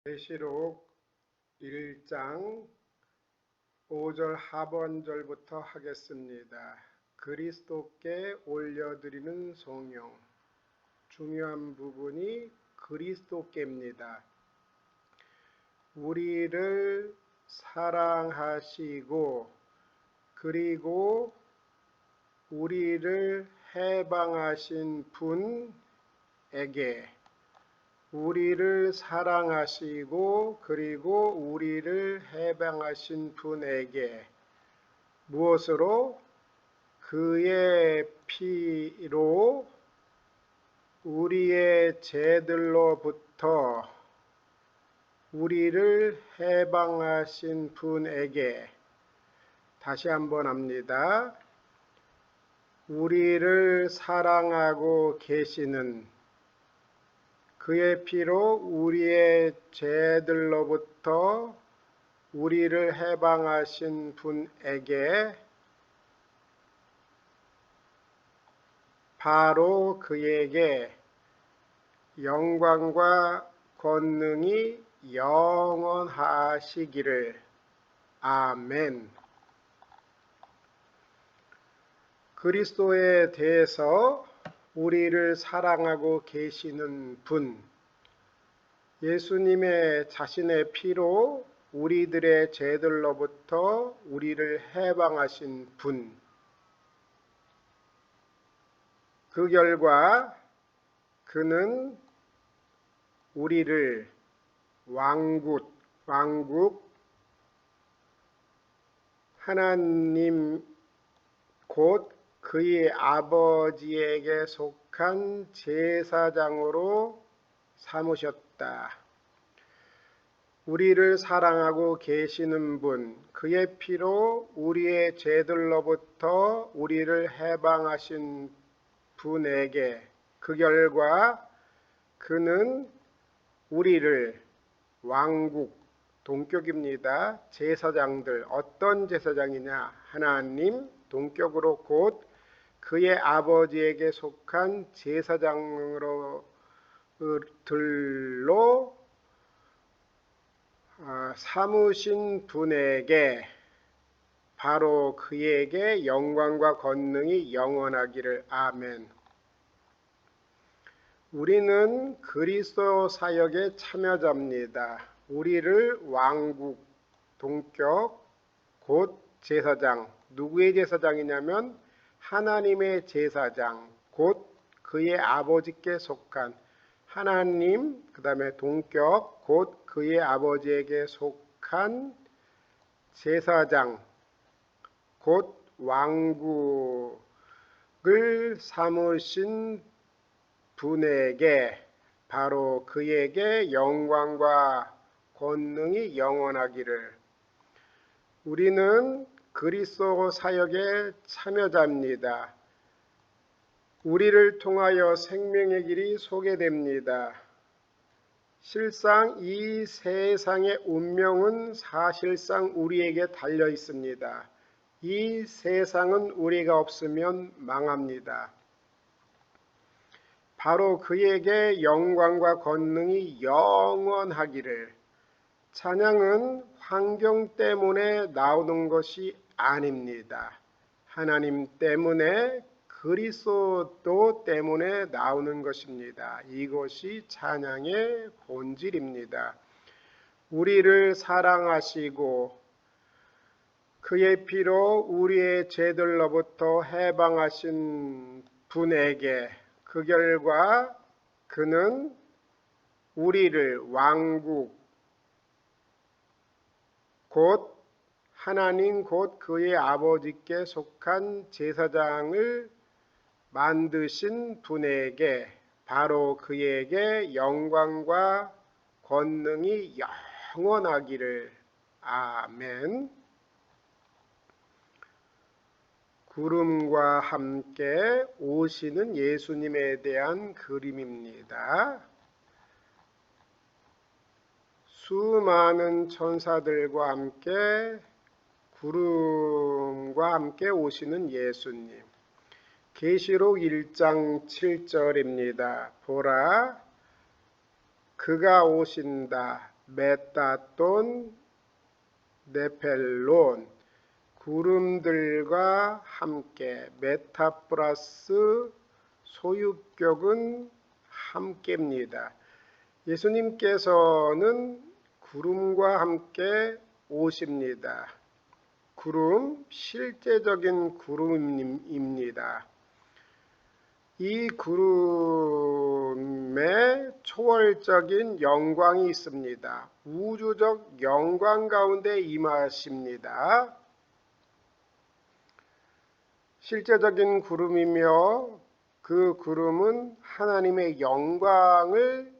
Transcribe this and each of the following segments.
계시록 1장 5절 하반절부터 하겠습니다. 그리스도께 올려드리는 성령. 중요한 부분이 그리스도께입니다. 우리를 사랑하시고 그리고 우리를 해방하신 분에게 우리를 사랑하시고 그리고 우리를 해방하신 분에게 무엇으로? 그의 피로 우리의 죄들로부터 우리를 해방하신 분에게. 다시 한번 합니다. 우리를 사랑하고 계시는 그의 피로 우리의 죄들로부터 우리를 해방하신 분에게 바로 그에게 영광과 권능이 영원하시기를. 아멘. 그리스도에 대해서 우리를 사랑하고 계시는 분, 예수님의 자신의 피로 우리들의 죄들로부터 우리를 해방하신 분, 그 결과 그는 우리를 왕국, 하나님 곧 그의 아버지에게 속한 제사장으로 삼으셨다. 우리를 사랑하고 계시는 분, 그의 피로 우리의 죄들로부터 우리를 해방하신 분에게 그 결과 그는 우리를 왕국, 동격입니다. 제사장들, 어떤 제사장이냐? 하나님 동격으로 곧 그의 아버지에게 속한 제사장으로 들로 삼으신 분에게 바로 그에게 영광과 권능이 영원하기를. 아멘. 우리는 그리스도 사역의 참여자입니다. 우리를 왕국, 동격, 곧 제사장, 누구의 제사장이냐면 하나님의 제사장, 곧 그의 아버지께 속한 하나님, 그 다음에 동격, 곧 그의 아버지에게 속한 제사장, 곧 왕국을 삼으신 분에게 바로 그에게 영광과 권능이 영원하기를. 우리는 그리스도 사역의 참여자입니다. 우리를 통하여 생명의 길이 소개됩니다. 실상 이 세상의 운명은 사실상 우리에게 달려 있습니다. 이 세상은 우리가 없으면 망합니다. 바로 그에게 영광과 권능이 영원하기를. 찬양은 환경 때문에 나오는 것이 아닙니다. 하나님 때문에, 그리스도 때문에 나오는 것입니다. 이것이 찬양의 본질입니다. 우리를 사랑하시고 그의 피로 우리의 죄들로부터 해방하신 분에게 그 결과 그는 우리를 왕국, 곧 하나님 곧 그의 아버지께 속한 제사장을 만드신 분에게 바로 그에게 영광과 권능이 영원하기를. 아멘. 구름과 함께 오시는 예수님에 대한 그림입니다. 수많은 천사들과 함께 구름과 함께 오시는 예수님. 계시록 1장 7절입니다. 보라, 그가 오신다. 메타톤, 네펠론, 구름들과 함께, 메타 플러스 소유격은 함께입니다. 예수님께서는 구름과 함께 오십니다. 구름, 실제적인 구름입니다. 이 구름에 초월적인 영광이 있습니다. 우주적 영광 가운데 임하십니다. 실제적인 구름이며 그 구름은 하나님의 영광을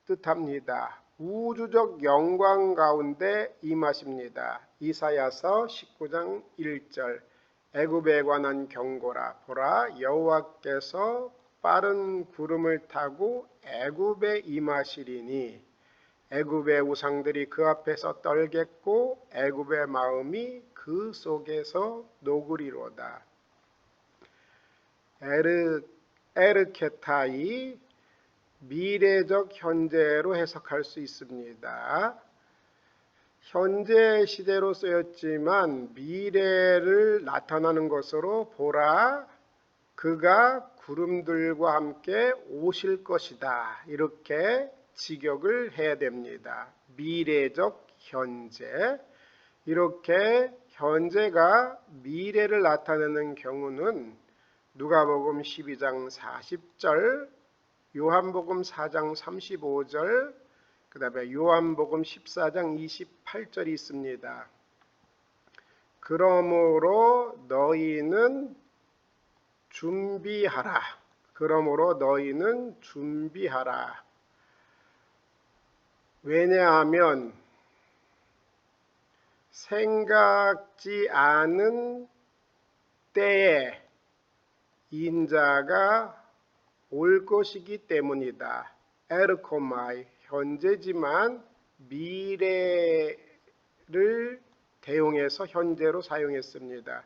뜻합니다. 우주적 영광 가운데 임하십니다. 이사야서 19장 1절 애굽에 관한 경고라. 보라, 여호와께서 빠른 구름을 타고 애굽에 임하시리니 애굽의 우상들이 그 앞에서 떨겠고 애굽의 마음이 그 속에서 녹으리로다. 에르케타이, 미래적 현재로 해석할 수 있습니다. 현재 시대로 쓰였지만 미래를 나타나는 것으로 보라, 그가 구름들과 함께 오실 것이다. 이렇게 직역을 해야 됩니다. 미래적 현재. 이렇게 현재가 미래를 나타내는 경우는 누가복음 12장 40절, 요한복음 4장 35절, 그 다음에 요한복음 14장 28절이 있습니다. 그러므로 너희는 준비하라. 그러므로 너희는 준비하라. 왜냐하면 생각지 않은 때에 인자가 올 것이기 때문이다. 에르코마이, 현재지만 미래를 대용해서 현재로 사용했습니다.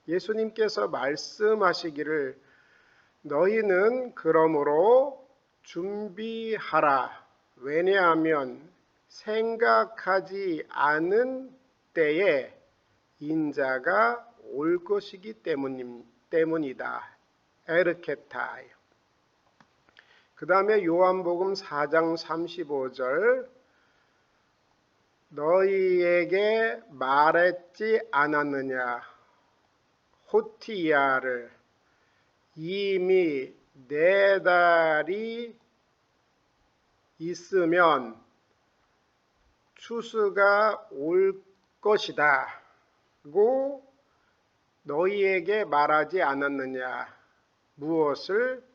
예수님께서 말씀하시기를 너희는 그러므로 준비하라. 왜냐하면 생각하지 않은 때에 인자가 올 것이기 때문이다. 에르케타이. 그 다음에 요한복음 4장 35절 너희에게 말했지 않았느냐. 호티야를 이미 4달이 있으면 추수가 올 것이다 고 너희에게 말하지 않았느냐. 무엇을?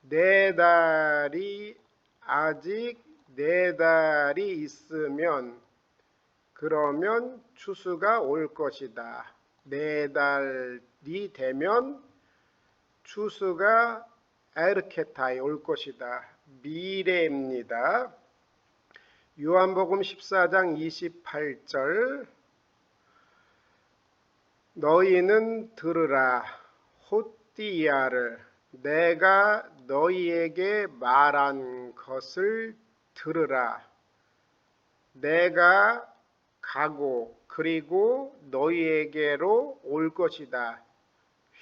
4달이 아직 4달이 있으면 그러면 추수가 올 것이다. 4달이 되면 추수가 에르케타에 올 것이다. 미래입니다. 요한복음 14장 28절 너희는 들으라. 호띠야를 내가 너희에게 말한 것을 들으라. 내가 가고 그리고 너희에게로 올 것이다.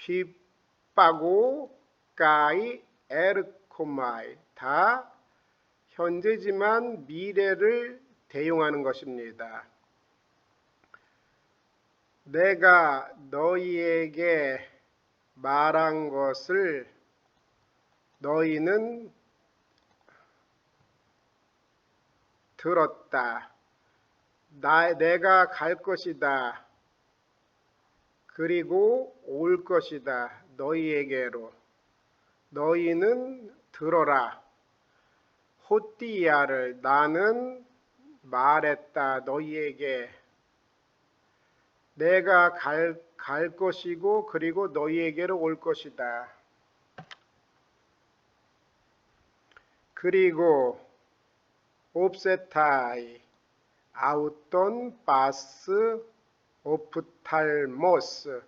휘빠고 까이 에르코마이. 다 현재지만 미래를 대용하는 것입니다. 내가 너희에게 말한 것을 너희는 들었다. 내가 갈 것이다. 그리고 올 것이다. 너희에게로. 너희는 들어라. 호띠야를 나는 말했다. 너희에게. 내가 갈 것이고 그리고 너희에게로 올 것이다. 그리고 옵세타이 아우톤 바스 오프탈모스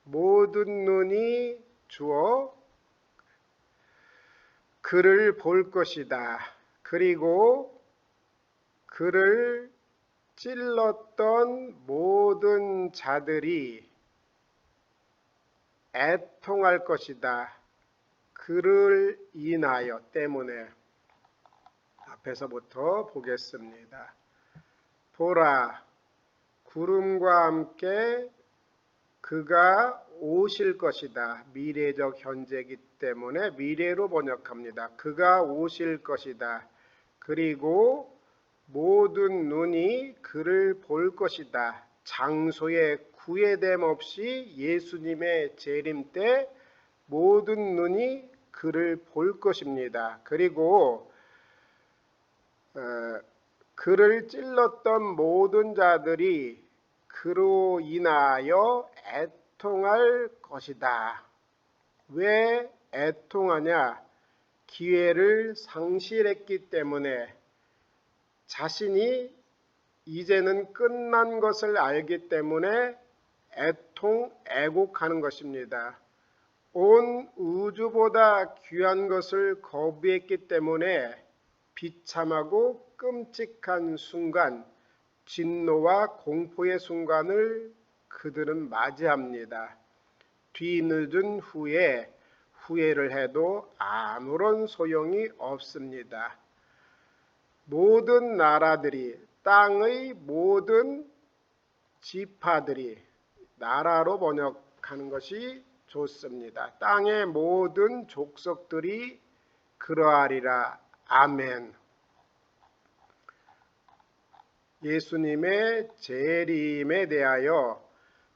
모든 눈이 주어 그를 볼 것이다. 그리고 그를 찔렀던 모든 자들이 애통할 것이다. 그를 인하여 때문에. 앞에서부터 보겠습니다. 보라, 구름과 함께 그가 오실 것이다. 미래적 현재이기 때문에 미래로 번역합니다. 그가 오실 것이다. 그리고 모든 눈이 그를 볼 것이다. 장소에 구애됨 없이 예수님의 재림 때 모든 눈이 그를 볼 것입니다. 그리고 그를 찔렀던 모든 자들이 그로 인하여 애통할 것이다. 왜 애통하냐? 기회를 상실했기 때문에, 자신이 이제는 끝난 것을 알기 때문에 애곡하는 것입니다. 온 우주보다 귀한 것을 거부했기 때문에 비참하고 끔찍한 순간, 진노와 공포의 순간을 그들은 맞이합니다. 뒤늦은 후에 후회를 해도 아무런 소용이 없습니다. 모든 나라들이, 땅의 모든 지파들이, 나라로 번역하는 것이 좋습니다. 땅의 모든 족속들이 그러하리라. 아멘. 예수님의 재림에 대하여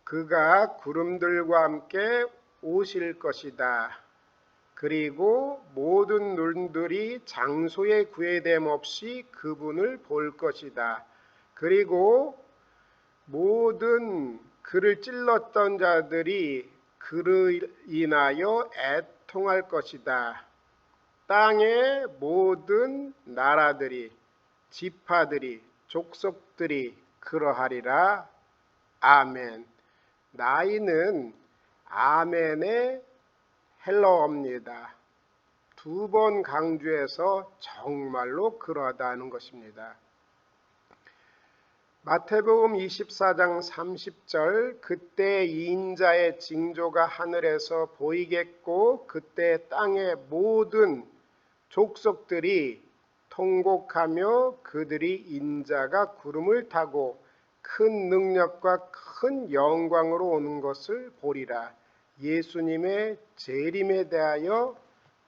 그가 구름들과 함께 오실 것이다. 그리고 모든 눈들이 장소에 구애됨 없이 그분을 볼 것이다. 그리고 모든 그를 찔렀던 자들이 그를 인하여 애통할 것이다. 땅의 모든 나라들이, 지파들이, 족속들이 그러하리라. 아멘. 나이는 아멘의 헬러어입니다. 두 번 강조해서 정말로 그러하다는 것입니다. 마태복음 24장 30절, 그때 인자의 징조가 하늘에서 보이겠고 그때 땅의 모든 족속들이 통곡하며 그들이 인자가 구름을 타고 큰 능력과 큰 영광으로 오는 것을 보리라. 예수님의 재림에 대하여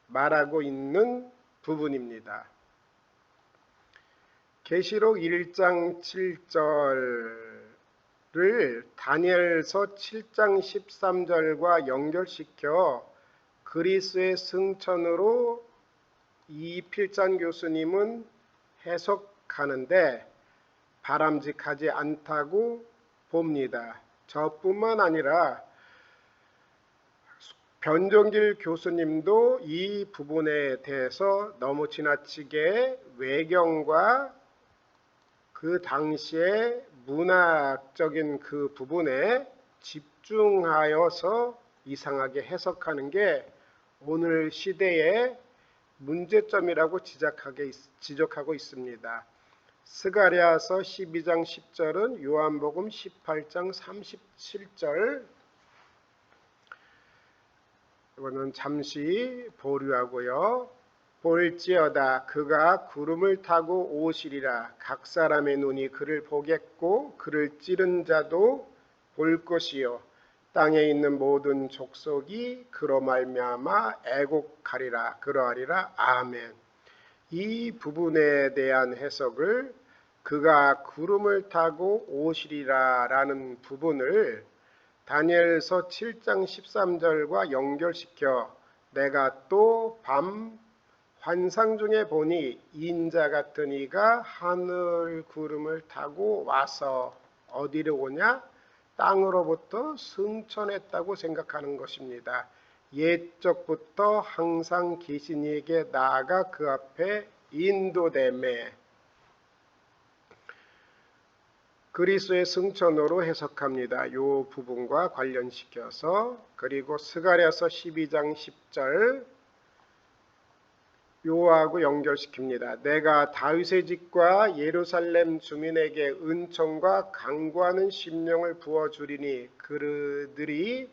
말하고 있는 부분입니다. 계시록 1장 7절을 다니엘서 7장 13절과 연결시켜 그리스의 승천으로 이필잔 교수님은 해석하는데 바람직하지 않다고 봅니다. 저뿐만 아니라 변종길 교수님도 이 부분에 대해서 너무 지나치게 외경과 그 당시의 문학적인 그 부분에 집중하여서 이상하게 해석하는 게 오늘 시대의 문제점이라고 지적하고 있습니다. 스가랴서 12장 10절은 요한복음 18장 37절, 이거는 잠시 보류하고요. 볼지어다 그가 구름을 타고 오시리라. 각 사람의 눈이 그를 보겠고 그를 찌른 자도 볼 것이요 땅에 있는 모든 족속이 그로 말미암아 애곡하리라. 그러하리라. 아멘. 이 부분에 대한 해석을 그가 구름을 타고 오시리라 라는 부분을 다니엘서 7장 13절과 연결시켜 내가 또 밤 환상 중에 보니 인자 같은 이가 하늘 구름을 타고 와서 어디로 오냐? 땅으로부터 승천했다고 생각하는 것입니다. 옛적부터 항상 계신 이에게 나아가 그 앞에 인도되매, 그리스도의 승천으로 해석합니다. 이 부분과 관련시켜서. 그리고 스가랴서 12장 10절, 요하고 연결시킵니다. 내가 다윗의 집과 예루살렘 주민에게 은총과 강구하는 심령을 부어주리니 그들이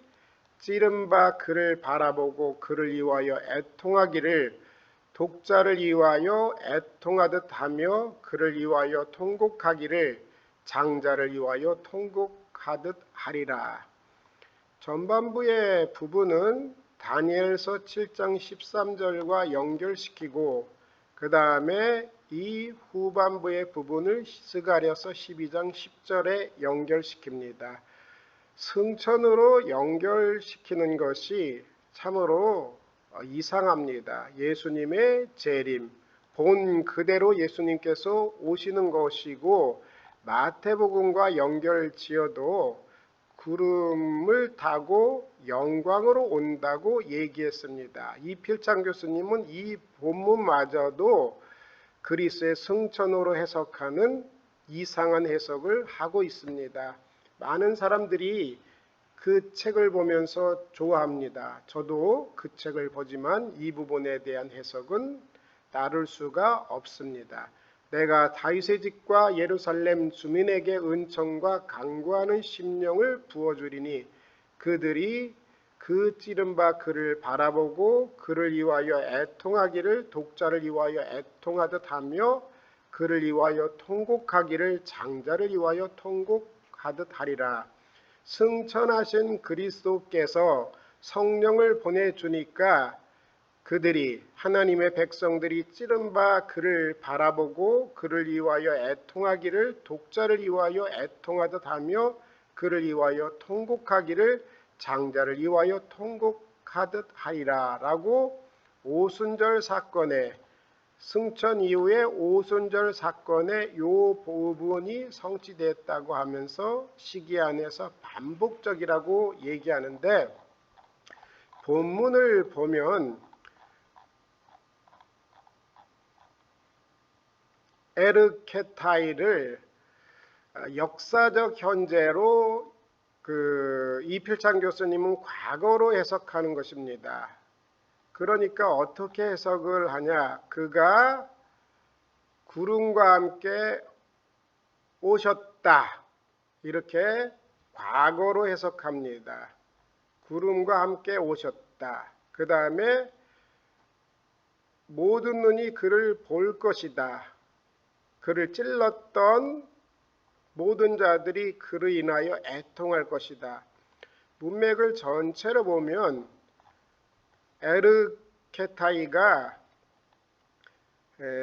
찌른 바 그를 바라보고 그를 위하여 애통하기를 독자를 위하여 애통하듯 하며 그를 위하여 통곡하기를 장자를 위하여 통곡하듯 하리라. 전반부의 부분은 다니엘서 7장 13절과 연결시키고 그 다음에 이 후반부의 부분을 스가랴서 12장 10절에 연결시킵니다. 승천으로 연결시키는 것이 참으로 이상합니다. 예수님의 재림, 본 그대로 예수님께서 오시는 것이고 마태복음과 연결지어도 구름을 타고 영광으로 온다고 얘기했습니다. 이필창 교수님은 이 본문마저도 그리스의 승천으로 해석하는 이상한 해석을 하고 있습니다. 많은 사람들이 그 책을 보면서 좋아합니다. 저도 그 책을 보지만 이 부분에 대한 해석은 따를 수가 없습니다. 내가 다윗의 집과 예루살렘 주민에게 은총과 간구하는 심령을 부어주리니 그들이 그 찌른 바 그를 바라보고 그를 위하여 애통하기를 독자를 위하여 애통하듯 하며 그를 위하여 통곡하기를 장자를 위하여 통곡하듯 하리라. 승천하신 그리스도께서 성령을 보내주니까 그들이 하나님의 백성들이 찌른 바 그를 바라보고 그를 위하여 애통하기를 독자를 위하여 애통하듯 하며 그를 위하여 통곡하기를 장자를 위하여 통곡하듯 하리라 라고 오순절 사건에 승천 이후에 오순절 사건에 요 부분이 성취됐다고 하면서 시기 안에서 반복적이라고 얘기하는데 본문을 보면 에르케타이를 역사적 현재로 이필창 교수님은 과거로 해석하는 것입니다. 그러니까 어떻게 해석을 하냐? 그가 구름과 함께 오셨다. 이렇게 과거로 해석합니다. 구름과 함께 오셨다. 그 다음에 모든 눈이 그를 볼 것이다. 그를 찔렀던 모든 자들이 그로 인하여 애통할 것이다. 문맥을 전체로 보면 에르케타이가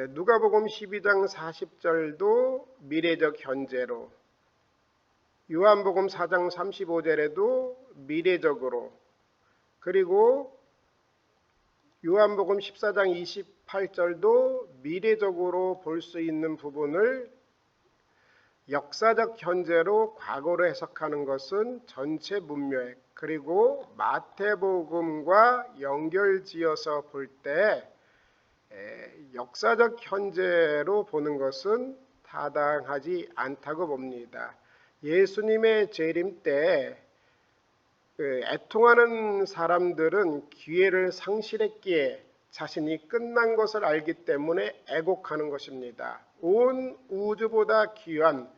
누가복음 12장 40절도 미래적 현재로 요한복음 4장 35절에도 미래적으로 그리고 요한복음 14장 28절도 미래적으로 볼 수 있는 부분을 역사적 현재로 과거로 해석하는 것은 전체 문맥 그리고 마태복음과 연결지어서 볼 때 역사적 현재로 보는 것은 타당하지 않다고 봅니다. 예수님의 재림 때 애통하는 사람들은 기회를 상실했기에 자신이 끝난 것을 알기 때문에 애곡하는 것입니다. 온 우주보다 귀한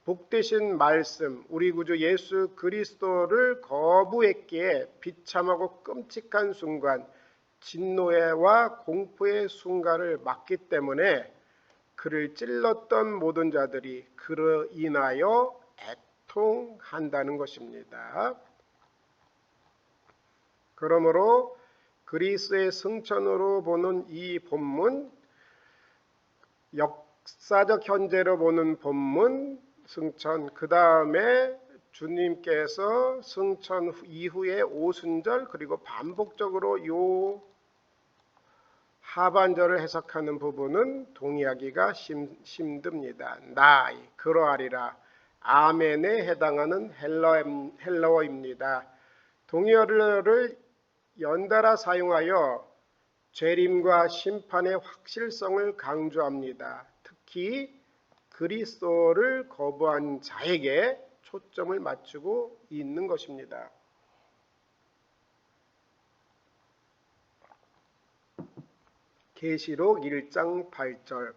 복되신 말씀 우리 구주 예수 그리스도를 거부했기에 비참하고 끔찍한 순간 진노와 공포의 순간을 맞기 때문에 그를 찔렀던 모든 자들이 그로 인하여 애통한다는 것입니다. 그러므로 그리스의 승천으로 보는 이 본문, 역사적 현재로 보는 본문, 승천, 그 다음에 주님께서 승천 이후에 오순절 그리고 반복적으로 요 하반절을 해석하는 부분은 동의하기가 힘듭니다. 나이 그러하리라 아멘에 해당하는 헬러어입니다. 동의어를 연달아 사용하여 재림과 심판의 확실성을 강조합니다. 특히 그리스도를 거부한 자에게 초점을 맞추고 있는 것입니다. 계시록 1장 8절.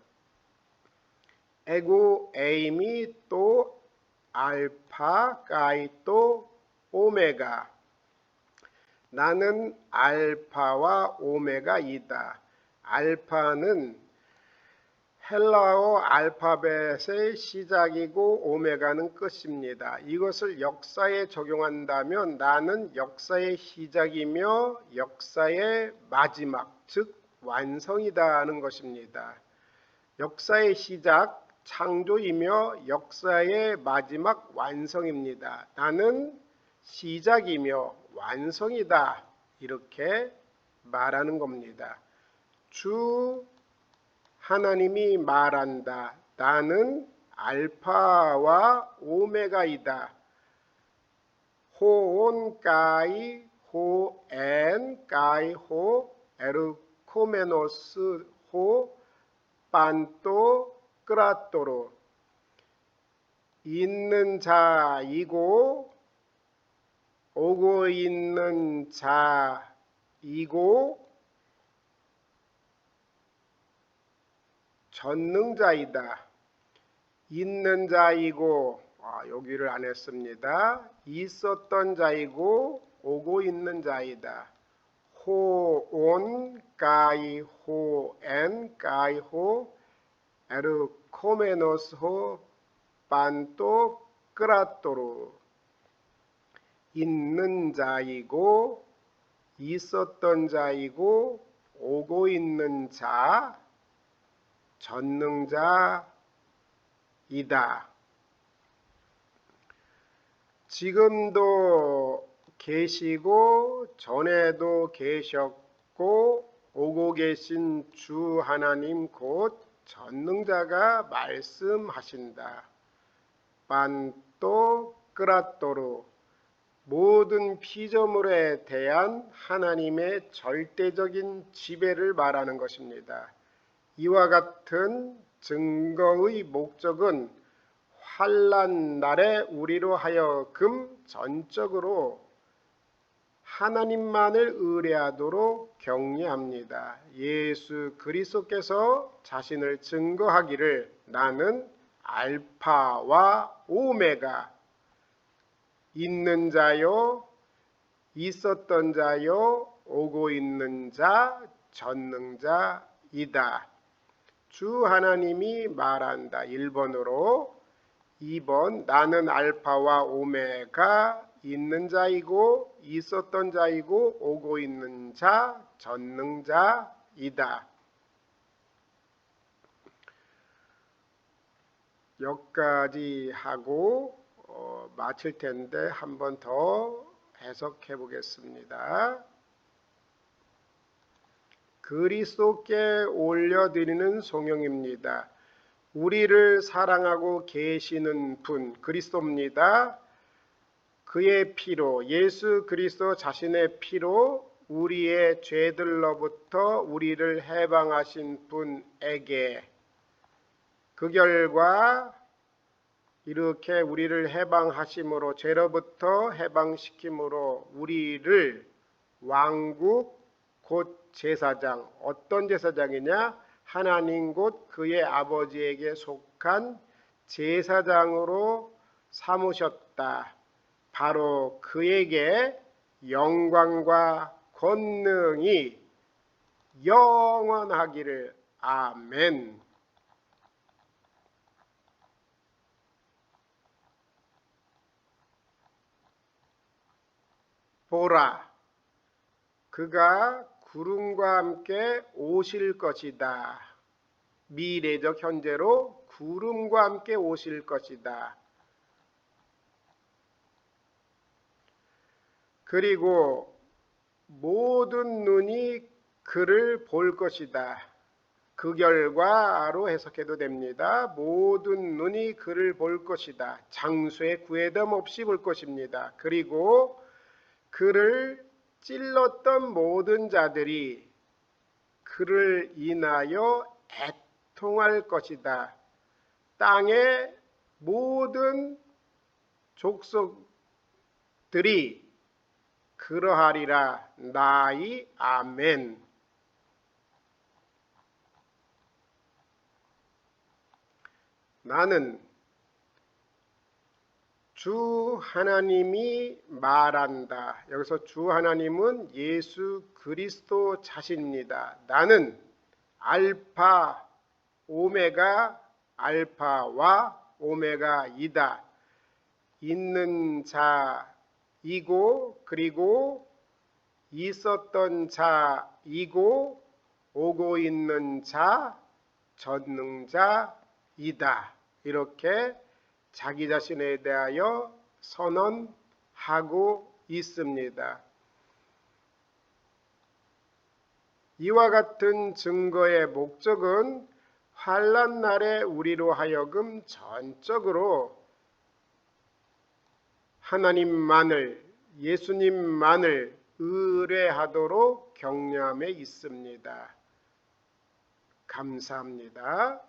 에고 에임이 또 알파 가이 또 오메가. 나는 알파와 오메가이다. 알파는 헬라어 알파벳의 시작이고 오메가는 끝입니다. 이것을 역사에 적용한다면 나는 역사의 시작이며 역사의 마지막, 즉 완성이다 하는 것입니다. 역사의 시작, 창조이며 역사의 마지막, 완성입니다. 나는 시작이며 완성이다, 이렇게 말하는 겁니다. 주 하나님이 말한다. 나는 알파와 오메가이다. 호온 가이 호엔 가이 호 에르코메노스 호 판토 크라토로. 있는 자이고 오고 있는 자이고 전능자이다. 있는 자이고, 여기를 안 했습니다. 있었던 자이고 오고 있는 자이다. 호온 가이 호엔 가이 호 에르코메노스 호 판토 크라토로. 있는 자이고 있었던 자이고 오고 있는 자, 전능자이다. 지금도 계시고 전에도 계셨고 오고 계신 주 하나님 곧 전능자가 말씀하신다. 판토 크라토로. 모든 피조물에 대한 하나님의 절대적인 지배를 말하는 것입니다. 이와 같은 증거의 목적은 환난 날에 우리로 하여금 전적으로 하나님만을 의뢰하도록 격려합니다. 예수 그리스도께서 자신을 증거하기를 나는 알파와 오메가, 있는 자요 있었던 자요 오고 있는 자 전능자이다. 주 하나님이 말한다. 1번으로. 2번 나는 알파와 오메가, 있는 자이고 있었던 자이고 오고 있는 자 전능자이다. 여기까지 하고 마칠 텐데 한 번 더 해석해 보겠습니다. 그리스도께 올려드리는 송영입니다. 우리를 사랑하고 계시는 분 그리스도입니다. 그의 피로, 예수 그리스도 자신의 피로 우리의 죄들로부터 우리를 해방하신 분에게, 그 결과 이렇게 우리를 해방하심으로, 죄로부터 해방시킴으로 우리를 왕국 곧 제사장, 어떤 제사장이냐? 하나님 곧 그의 아버지에게 속한 제사장으로 삼으셨다. 바로 그에게 영광과 권능이 영원하기를. 아멘. 보라, 그가 구름과 함께 오실 것이다. 미래적 현재로 구름과 함께 오실 것이다. 그리고 모든 눈이 그를 볼 것이다. 그 결과로 해석해도 됩니다. 모든 눈이 그를 볼 것이다. 장수의 구애됨 없이 볼 것입니다. 그리고 그를 찔렀던 모든 자들이 그를 인하여 애통할 것이다. 땅의 모든 족속들이 그러하리라. 나이 아멘. 나는 주 하나님이 말한다. 여기서 주 하나님은 예수 그리스도 자신입니다. 나는 알파 오메가 알파와 오메가이다. 있는 자이고 그리고 있었던 자이고 오고 있는 자 전능자이다. 이렇게 자기 자신에 대하여 선언하고 있습니다. 이와 같은 증거의 목적은 환난 날에 우리로 하여금 전적으로 하나님만을, 예수님만을 의뢰하도록 격려함에 있습니다. 감사합니다.